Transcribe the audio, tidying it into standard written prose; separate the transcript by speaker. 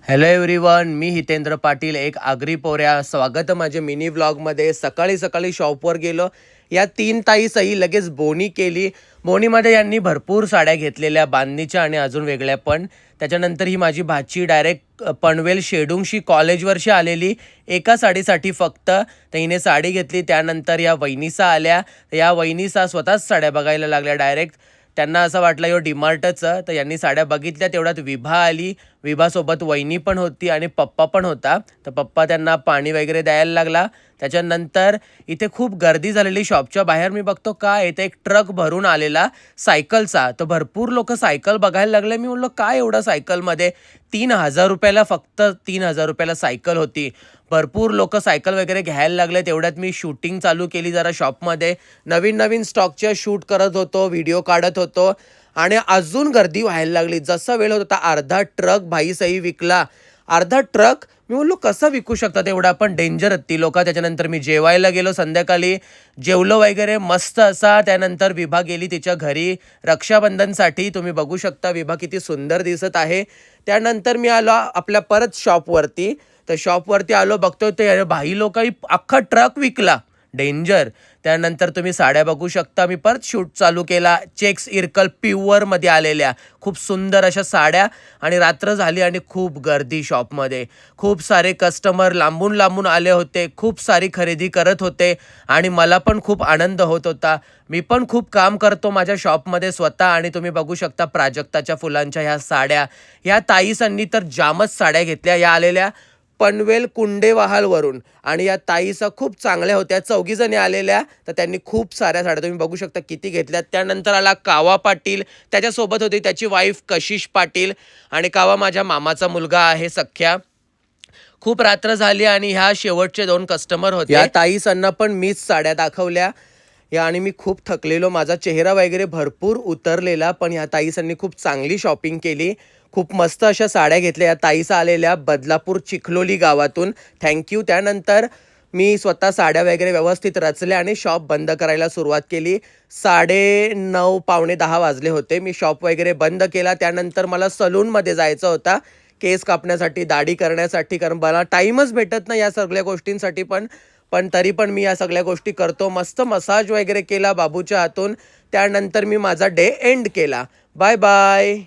Speaker 1: Hello everyone, मी हितेंद्र पाटील, एक आगरी पोऱ्या. स्वागत आहे माझ्या मिनी व्लॉगमध्ये. सकाळी सकाळी शॉपवर गेलो. या तीन ताई सही लगेच बोनी केली. बोनीमध्ये यांनी भरपूर साड्या घेतलेल्या, बांधणीच्या आणि अजून वेगळ्या पण. त्याच्यानंतर ही माझी भाची डायरेक्ट पनवेल शेडूंगशी कॉलेजवरशी आलेली एका साडीसाठी फक्त. तर हिने साडी घेतली. त्यानंतर या वहिनीसा आल्या. या वहिनीसा स्वतःच साड्या बघायला लागल्या डायरेक्ट. त्यांना असं वाटलं यो डीमार्टचं, तर यांनी साड्या बघितल्या. तेवढ्यात विभा आली. विभासोबत वहिनी पण होती आणि पप्पा पण होता. तर पप्पा त्यांना पाणी वगैरे द्यायला लागला. त्याच्यानंतर इथे खूप गर्दी झालेली. शॉपच्या बाहेर मी बघतो काय इथे एक ट्रक भरून आलेला सायकलचा. तर भरपूर लोक सायकल बघायला लागले. मी म्हणलो काय एवढं सायकलमध्ये. 3,000 रुपयाला, फक्त 3,000 रुपयाला सायकल होती. भरपूर लोक सायकल वगैरे घ्यायला लागले. तेवढ्यात मी शूटिंग चालू केली जरा शॉपमध्ये. नवीन नवीन स्टॉकच्या शूट करत होतो, व्हिडिओ काढत होतो आणि अजून गर्दी व्हायला लागली. जसा वेळ होत होता अर्धा ट्रक भाई सही विकला. अर्धा ट्रक. मी बोललो कसं विकू शकतात एवढा, पण डेंजर ती लोक. त्याच्यानंतर मी जेवायला गेलो. संध्याकाळी जेवलो वगैरे मस्त असा. त्यानंतर विभा गेली तिच्या घरी रक्षाबंधनसाठी. तुम्ही बघू शकता विभा किती सुंदर दिसत आहे. त्यानंतर मी आलो आपल्या परत शॉपवरती. तर शॉपवरती आलो, बघतोय ते भाई लोकांनी अख्खा ट्रक विकला. डेंजर. त्यानंतर तुम्ही साड्या बघू शकता. मी परत शूट चालू केला. चेक्स इरकल प्युअरमध्ये आलेल्या खूप सुंदर अशा साड्या. आणि रात्र झाली आणि खूप गर्दी शॉपमध्ये. खूप सारे कस्टमर लांबून लांबून आले होते. खूप सारी खरेदी करत होते आणि मला पण खूप आनंद होत होता. मी पण खूप काम करतो माझ्या शॉपमध्ये स्वतः. आणि तुम्ही बघू शकता प्राजक्ताच्या फुलांच्या ह्या साड्या. ह्या ताईसांनी तर जामच साड्या घेतल्या. या आलेल्या पनवेल कुंडेवाहालवरून. आणि या ताईसा खूप चांगल्या होत्या. 4 जणी आलेल्या. तर त्यांनी खूप साऱ्या साड्या तुम्ही बघू शकता किती घेतल्या. त्यानंतर आला कावा पाटील. त्याच्यासोबत होती त्याची वाईफ कशिश पाटील. आणि कावा माझ्या मामाचा मुलगा आहे सख्या. खूप रात्र झाली आणि ह्या शेवटचे 2 कस्टमर होते. या ताईसांना पण मीच साड्या दाखवल्या. आणि मी खूप थकलेलो. माझा चेहरा वगैरे भरपूर उतरलेला. पण ह्या ताईसांनी खूप चांगली शॉपिंग केली. खूप मस्त अशा साड्या घेतल्या. या ताईसा आलेल्या बदलापूर चिखलोली गावातून. थँक्यू. त्यानंतर मी स्वतः साड्या वगैरे व्यवस्थित रचल्या आणि शॉप बंद करायला सुरुवात केली. 9:30 पावणे 10 वाजले होते. मी शॉप वगैरे बंद केला. त्यानंतर मला सलूनमध्ये जायचं होता केस कापण्यासाठी, दाढी करण्यासाठी. कारण मला टाईमच भेटत नाही या सगळ्या गोष्टींसाठी. पण तरी पण मी या सगळ्या गोष्टी करतो. मस्त मसाज वगैरे केला बाबूच्या हातून. त्यानंतर मी माझा डे एंड केला. Bye bye.